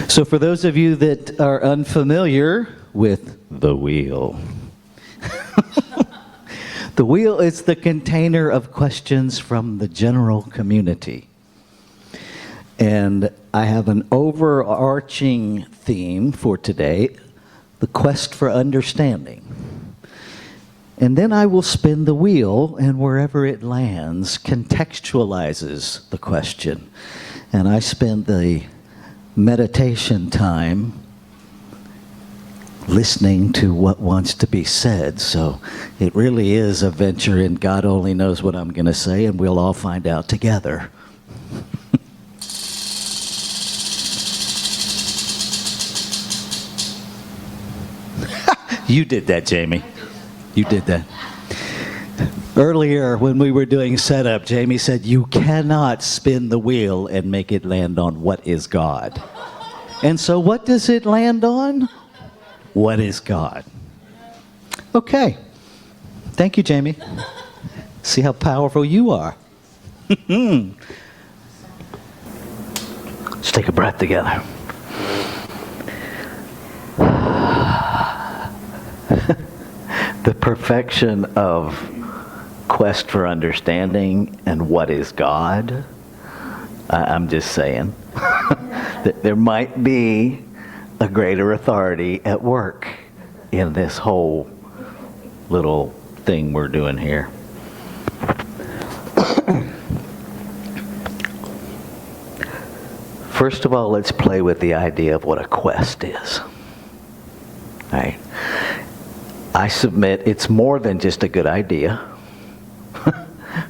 So for those of you that are unfamiliar with the wheel, the wheel is the container of questions from the general community. And I have an overarching theme for today, the quest for understanding. And then I will spin the wheel, and wherever it lands, contextualizes the question. And I spend the meditation time listening to what wants to be said. So it really is a venture in God only knows what I'm going to say, and we'll all find out together. You did that, Jamie. You did that. Earlier, when we were doing setup, Jamie said, you cannot spin the wheel and make it land on what is God. And so what does it land on? What is God? Okay. Thank you, Jamie. See how powerful you are. Let's take a breath together. The perfection of quest for understanding and what is God. I'm just saying that there might be a greater authority at work in this whole little thing we're doing here. First of all, let's play with the idea of what a quest is. Right? I submit it's more than just a good idea.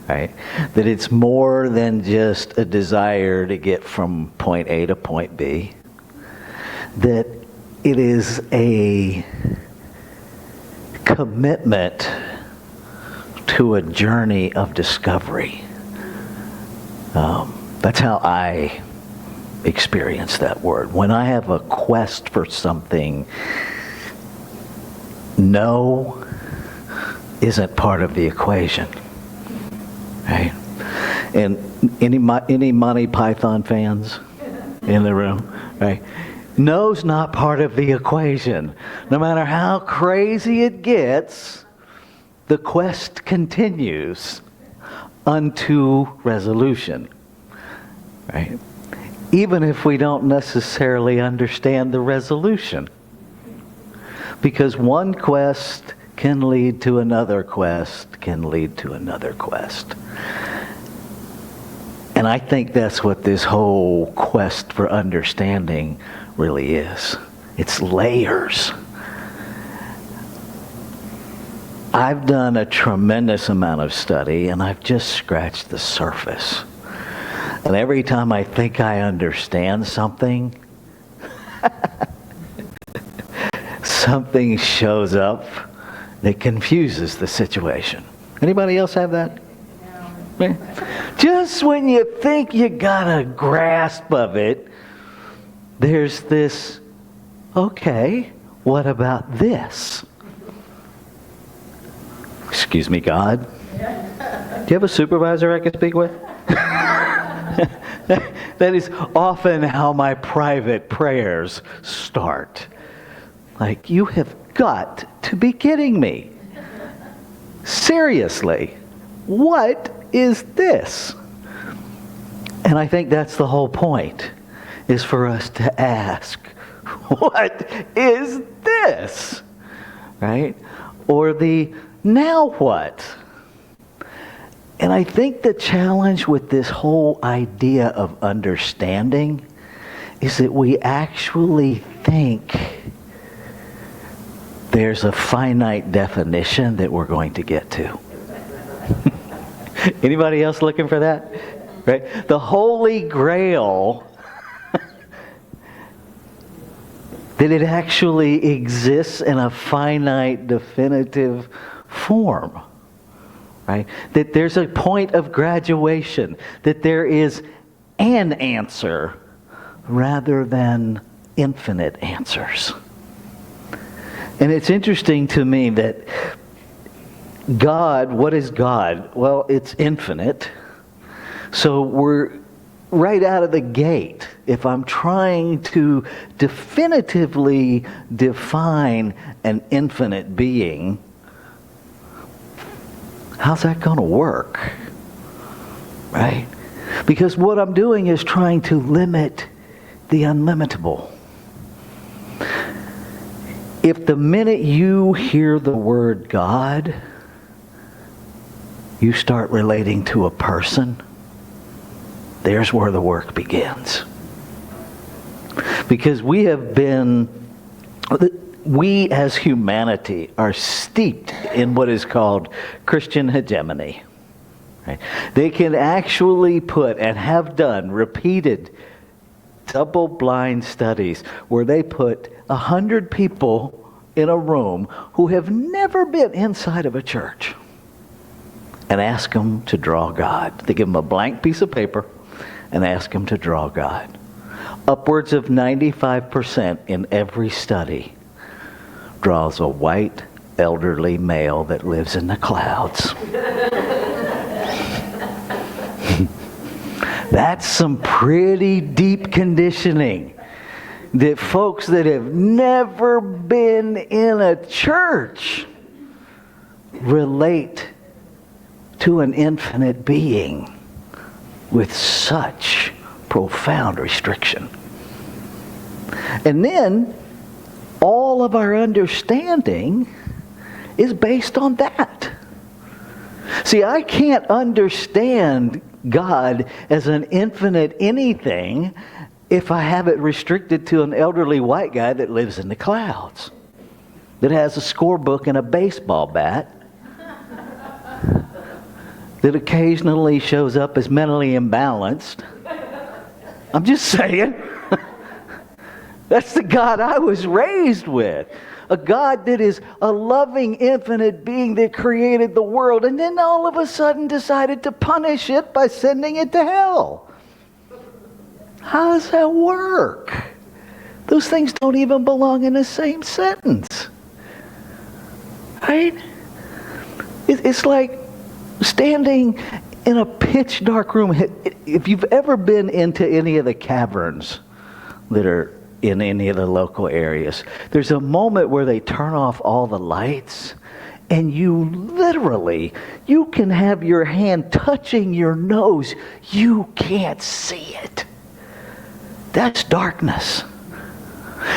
Right? That it's more than just a desire to get from point A to point B. That it is a commitment to a journey of discovery. That's how I experience that word. When I have a quest for something, no isn't part of the equation. Right? And any Monty Python fans in the room? Right? No's not part of the equation. No matter how crazy it gets, the quest continues unto resolution. Right? Even if we don't necessarily understand the resolution. Because one quest can lead to another quest, can lead to another quest. And I think that's what this whole quest for understanding really is. It's layers. I've done a tremendous amount of study, and I've just scratched the surface. And every time I think I understand something, something shows up that confuses the situation. Anybody else have that? No. Just when you think you got a grasp of it, there's this, okay, what about this? Excuse me, God. Do you have a supervisor I can speak with? That is often how my private prayers start. Like, you have got to be kidding me. Seriously, what is this? And I think that's the whole point, is for us to ask, what is this? Right? Or the, now what? And I think the challenge with this whole idea of understanding is that we actually think there's a finite definition that we're going to get to. Anybody else looking for that? Right? The Holy Grail, that it actually exists in a finite, definitive form. Right? That there's a point of graduation, that there is an answer rather than infinite answers. And it's interesting to me that God, what is God? Well, it's infinite. So we're right out of the gate, if I'm trying to definitively define an infinite being, how's that going to work? Right? Because what I'm doing is trying to limit the unlimitable. If the minute you hear the word God, you start relating to a person, there's where the work begins. Because we as humanity are steeped in what is called Christian hegemony. Right? They can actually put, and have done, repeated double-blind studies where they put 100 people in a room who have never been inside of a church and ask them to draw God. They give them a blank piece of paper and ask them to draw God. Upwards of 95% in every study draws a white, elderly male that lives in the clouds. That's some pretty deep conditioning that folks that have never been in a church relate to an infinite being with such profound restriction. And then all of our understanding is based on that. See, I can't understand God as an infinite anything if I have it restricted to an elderly white guy that lives in the clouds, that has a scorebook and a baseball bat, that occasionally shows up as mentally imbalanced. I'm just saying. That's the God I was raised with. A God that is a loving, infinite being that created the world and then all of a sudden decided to punish it by sending it to hell. How does that work? Those things don't even belong in the same sentence. Right? It's like standing in a pitch dark room. If you've ever been into any of the caverns that are in any of the local areas, there's a moment where they turn off all the lights and you can have your hand touching your nose. You can't see it. That's darkness.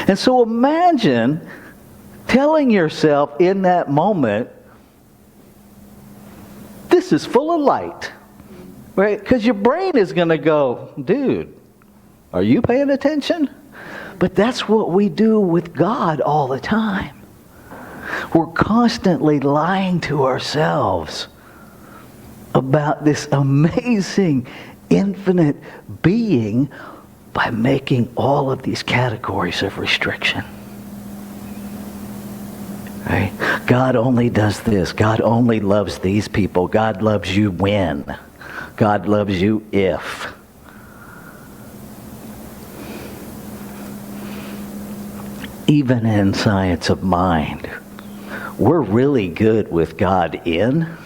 And so imagine telling yourself in that moment, this is full of light. Right? Because your brain is going to go, dude, are you paying attention? But that's what we do with God all the time. We're constantly lying to ourselves about this amazing, infinite being by making all of these categories of restriction. Right? God only does this. God only loves these people. God loves you when. God loves you if. Even in science of mind, we're really good with God in.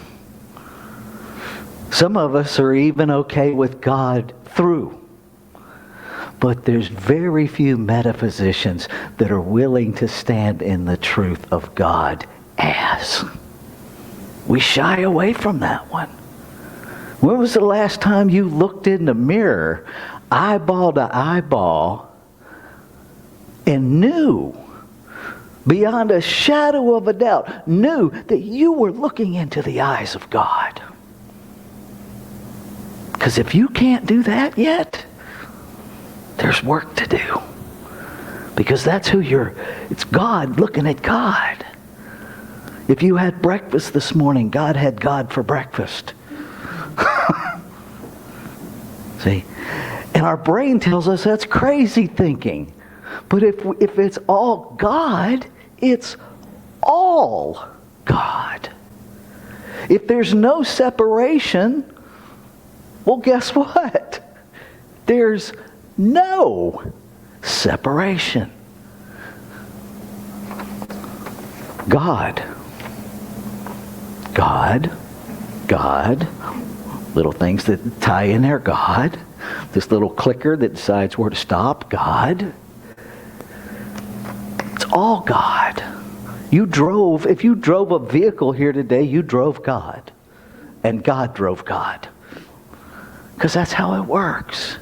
Some of us are even okay with God through. But there's very few metaphysicians that are willing to stand in the truth of God as. We shy away from that one. When was the last time you looked in the mirror, eyeball to eyeball, and knew, beyond a shadow of a doubt, knew that you were looking into the eyes of God? Because if you can't do that yet, there's work to do. Because that's it's God looking at God. If you had breakfast this morning, God had God for breakfast. See? And our brain tells us that's crazy thinking. But if it's all God, it's all God. If there's no separation, well, guess what? There's no separation. God. God. Little things that tie in there. God. This little clicker that decides where to stop? God. It's all God. If you drove a vehicle here today, you drove God. And God drove God. Because that's how it works.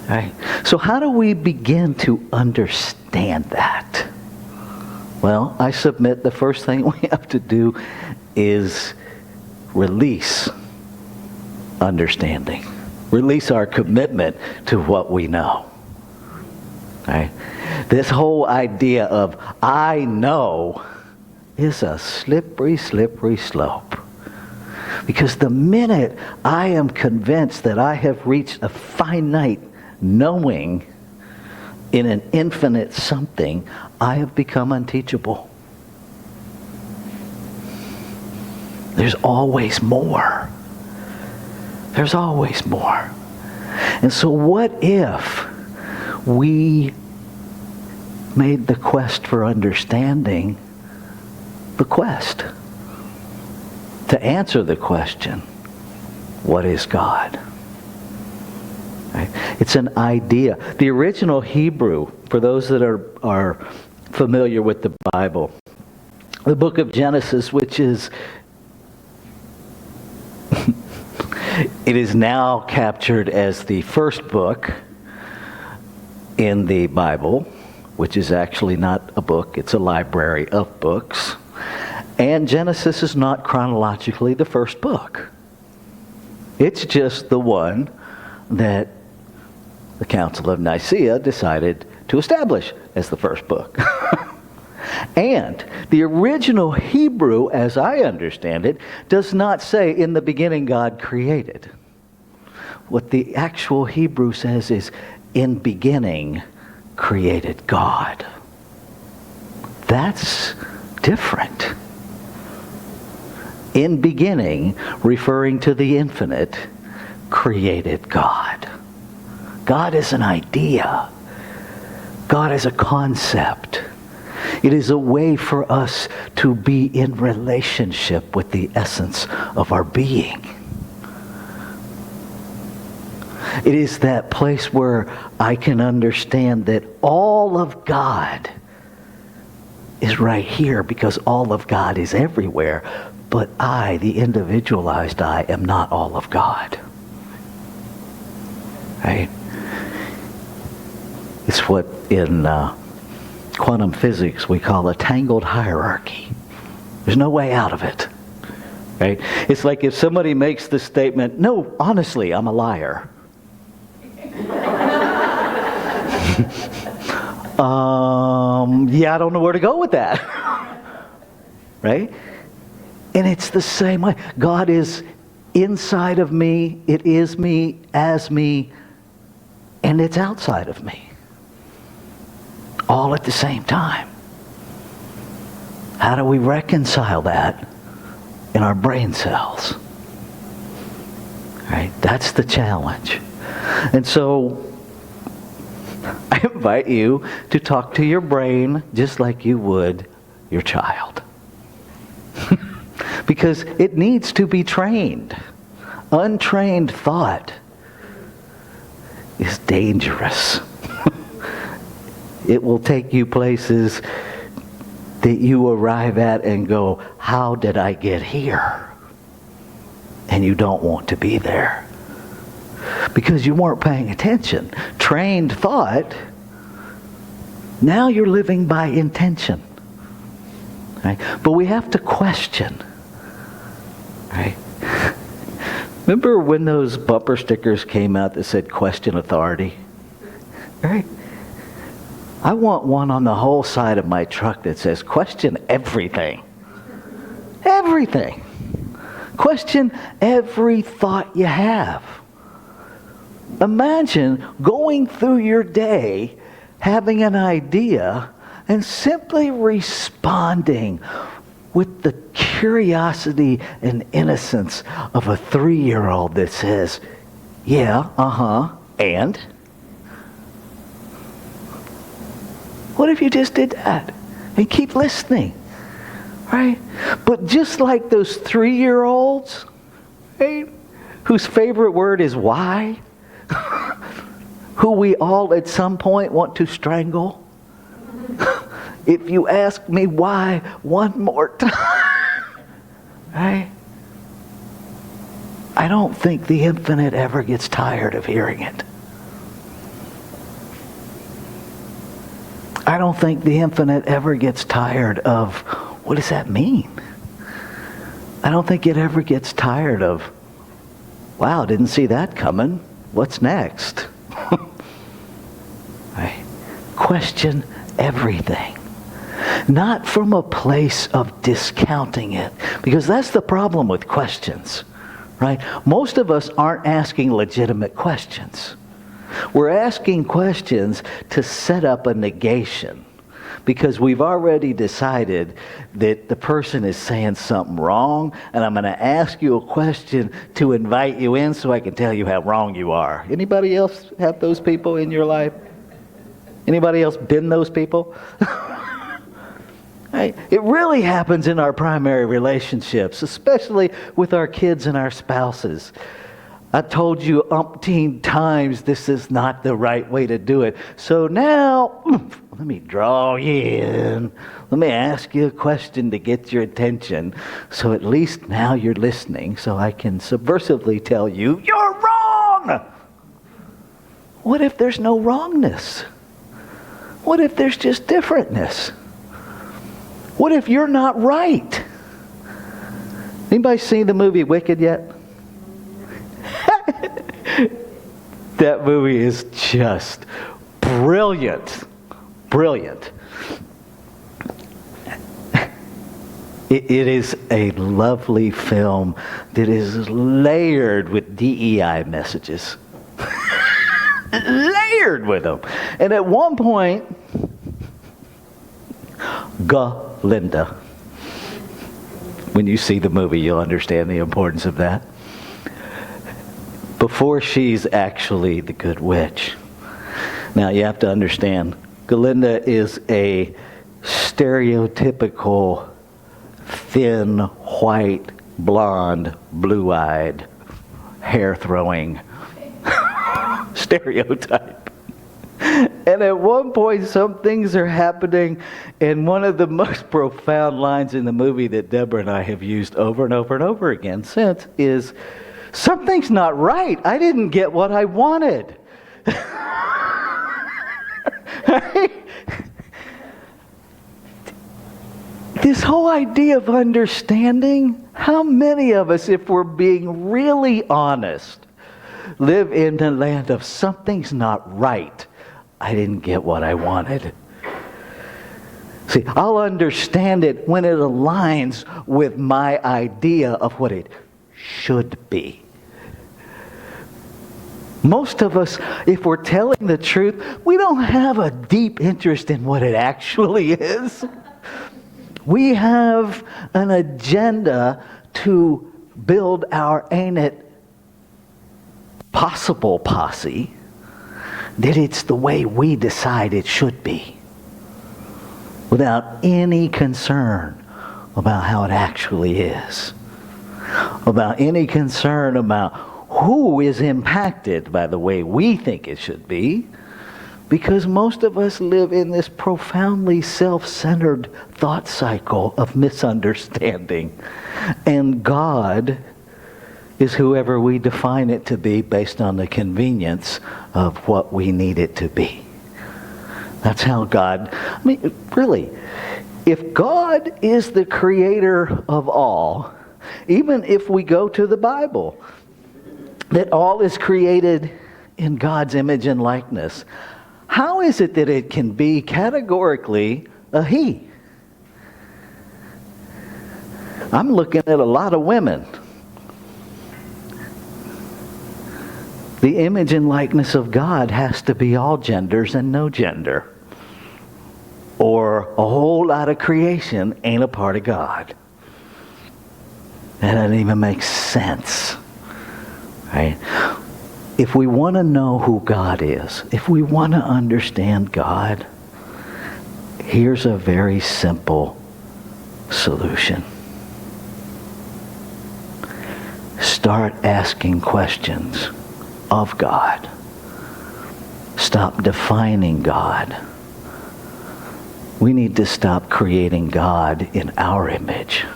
Right? So how do we begin to understand that? Well, I submit the first thing we have to do is release understanding. Release our commitment to what we know. Right? This whole idea of I know is a slippery, slippery slope. Because the minute I am convinced that I have reached a finite knowing in an infinite something, I have become unteachable. There's always more. There's always more. And so what if we made the quest for understanding the quest? To answer the question, what is God? Right? It's an idea. The original Hebrew, for those that are familiar with the Bible, the book of Genesis, which is, it is now captured as the first book in the Bible, which is actually not a book, it's a library of books. And Genesis is not chronologically the first book. It's just the one that the Council of Nicaea decided to establish as the first book. And the original Hebrew, as I understand it, does not say, in the beginning God created. What the actual Hebrew says is, in beginning created God. That's different. In beginning, referring to the infinite, created God. God is an idea. God is a concept. It is a way for us to be in relationship with the essence of our being. It is that place where I can understand that all of God is right here because all of God is everywhere. But I, the individualized I, am not all of God. Right? It's what in quantum physics we call a tangled hierarchy. There's no way out of it. Right? It's like if somebody makes the statement, no, honestly, I'm a liar. Yeah, I don't know where to go with that. Right? And it's the same way. God is inside of me, it is me, as me, and it's outside of me. All at the same time. How do we reconcile that in our brain cells? Right? That's the challenge. And so I invite you to talk to your brain just like you would your child. Because it needs to be trained. Untrained thought is dangerous. It will take you places that you arrive at and go, how did I get here? And you don't want to be there. Because you weren't paying attention. Trained thought, now you're living by intention. Right? But we have to question. Right? Remember when those bumper stickers came out that said question authority? Right? I want one on the whole side of my truck that says question everything. Everything. Question every thought you have. Imagine going through your day having an idea and simply responding with the curiosity and innocence of a 3-year-old that says, yeah, and? What if you just did that and keep listening, right? But just like those 3-year-olds, right, whose favorite word is why, who we all at some point want to strangle? If you ask me why one more time, right? I don't think the infinite ever gets tired of hearing it. I don't think the infinite ever gets tired of, what does that mean? I don't think it ever gets tired of, wow, didn't see that coming. What's next? Right? Question everything. Not from a place of discounting it, because that's the problem with questions, right? Most of us aren't asking legitimate questions. We're asking questions to set up a negation, because we've already decided that the person is saying something wrong, and I'm going to ask you a question to invite you in so I can tell you how wrong you are. Anybody else have those people in your life? Anybody else been those people? Right? It really happens in our primary relationships, especially with our kids and our spouses. I told you umpteen times this is not the right way to do it. So now, let me draw you in. Let me ask you a question to get your attention. So at least now you're listening, so I can subversively tell you, you're wrong! What if there's no wrongness? What if there's just differentness? What if you're not right? Anybody seen the movie Wicked yet? That movie is just brilliant. Brilliant. It is a lovely film that is layered with DEI messages. Layered with them. And at one point, Linda. When you see the movie, you'll understand the importance of that. Before she's actually the good witch. Now, you have to understand, Galinda is a stereotypical, thin, white, blonde, blue-eyed, hair-throwing stereotype. And at one point, some things are happening, and one of the most profound lines in the movie that Deborah and I have used over and over and over again since is, something's not right. I didn't get what I wanted. This whole idea of understanding, how many of us, if we're being really honest, live in the land of something's not right. I didn't get what I wanted. See, I'll understand it when it aligns with my idea of what it should be. Most of us, if we're telling the truth, we don't have a deep interest in what it actually is. We have an agenda to build our ain't it possible posse, that it's the way we decide it should be, without any concern about how it actually is, about any concern about who is impacted by the way we think it should be, because most of us live in this profoundly self-centered thought cycle of misunderstanding. And God is whoever we define it to be based on the convenience of what we need it to be. That's how God, I mean, really, if God is the creator of all, even if we go to the Bible, that all is created in God's image and likeness, how is it that it can be categorically a he? I'm looking at a lot of women. The image and likeness of God has to be all genders and no gender. Or a whole lot of creation ain't a part of God. That doesn't even make sense. Right? If we want to know who God is, if we want to understand God, here's a very simple solution. Start asking questions of God. Stop defining God. We need to stop creating God in our image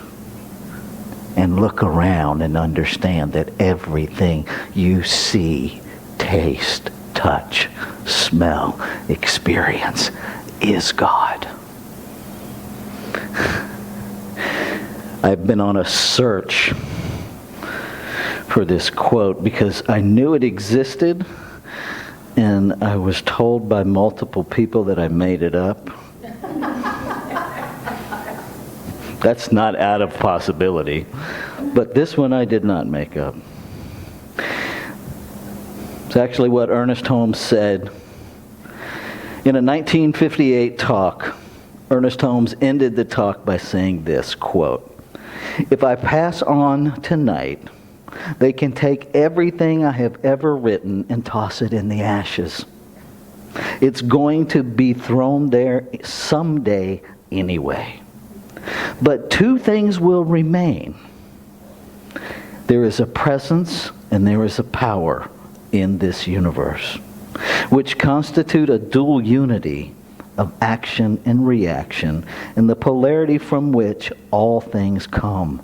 and look around and understand that everything you see, taste, touch, smell, experience is God. I've been on a search for this quote because I knew it existed, and I was told by multiple people that I made it up. That's not out of possibility, but this one I did not make up. It's actually what Ernest Holmes said. In a 1958 talk, Ernest Holmes ended the talk by saying this, quote, "If I pass on tonight, they can take everything I have ever written and toss it in the ashes. It's going to be thrown there someday anyway. But two things will remain. There is a presence and there is a power in this universe, which constitute a dual unity of action and reaction, and the polarity from which all things come."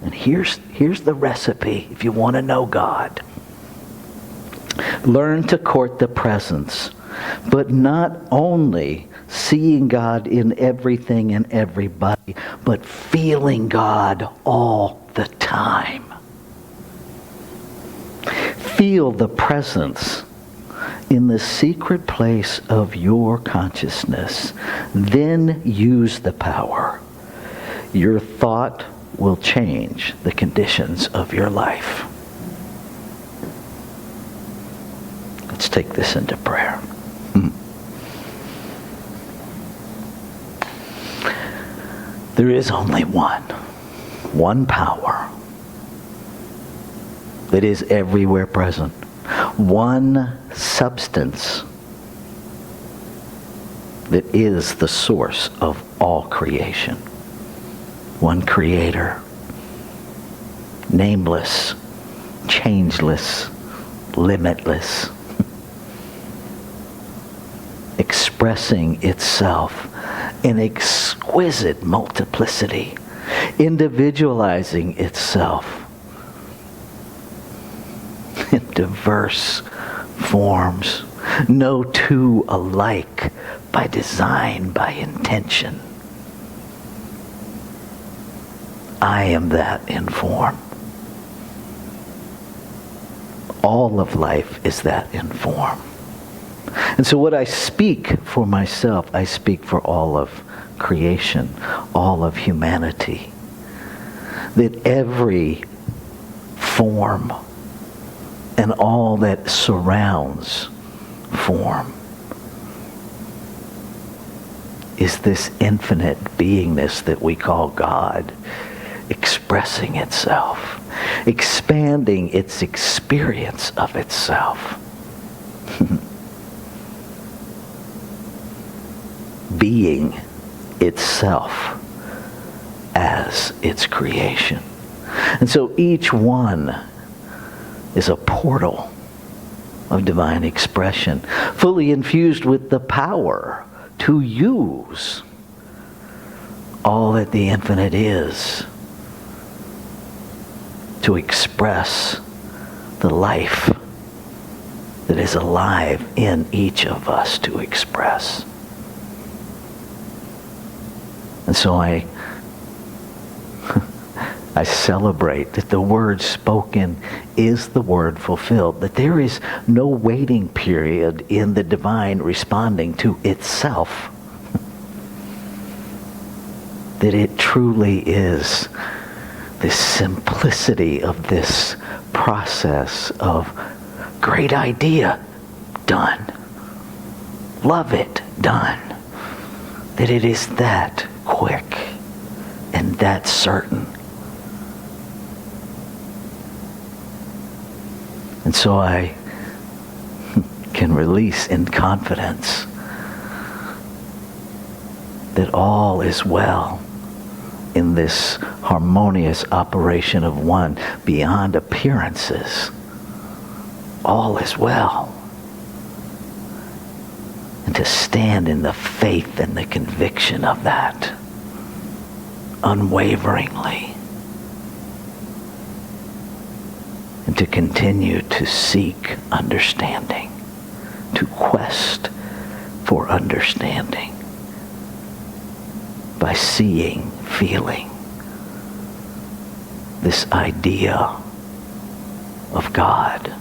And here's the recipe if you want to know God. Learn to court the presence, but not only seeing God in everything and everybody, but feeling God all the time. Feel the presence in the secret place of your consciousness. Then use the power. Your thought will change the conditions of your life. Let's take this into prayer. There is only one power that is everywhere present, one substance that is the source of all creation, one creator, nameless, changeless, limitless, expressing itself in exquisite multiplicity, individualizing itself in diverse forms, no two alike, by design, by intention. I am that in form. All of life is that in form. And so what I speak for myself, I speak for all of creation, all of humanity. That every form and all that surrounds form is this infinite beingness that we call God, expressing itself, expanding its experience of itself. Being itself as its creation. And so each one is a portal of divine expression, fully infused with the power to use all that the infinite is, to express the life that is alive in each of us to express. And so I celebrate that the word spoken is the word fulfilled, that there is no waiting period in the divine responding to itself, that it truly is the simplicity of this process of great idea, done. Love it, done. That it is that quick and that certain. And so I can release in confidence that all is well in this harmonious operation of one beyond appearances. all is well. And to stand in the faith and the conviction of that unwaveringly. And to continue to seek understanding, to quest for understanding by seeing, feeling this idea of God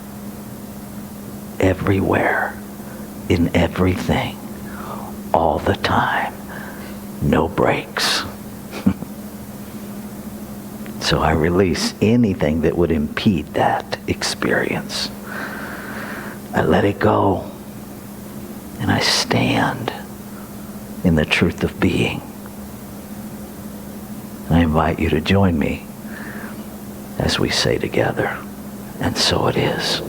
everywhere, in everything, all the time, no breaks. So I release anything that would impede that experience. I let it go, and I stand in the truth of being. And I invite you to join me as we say together, and so it is.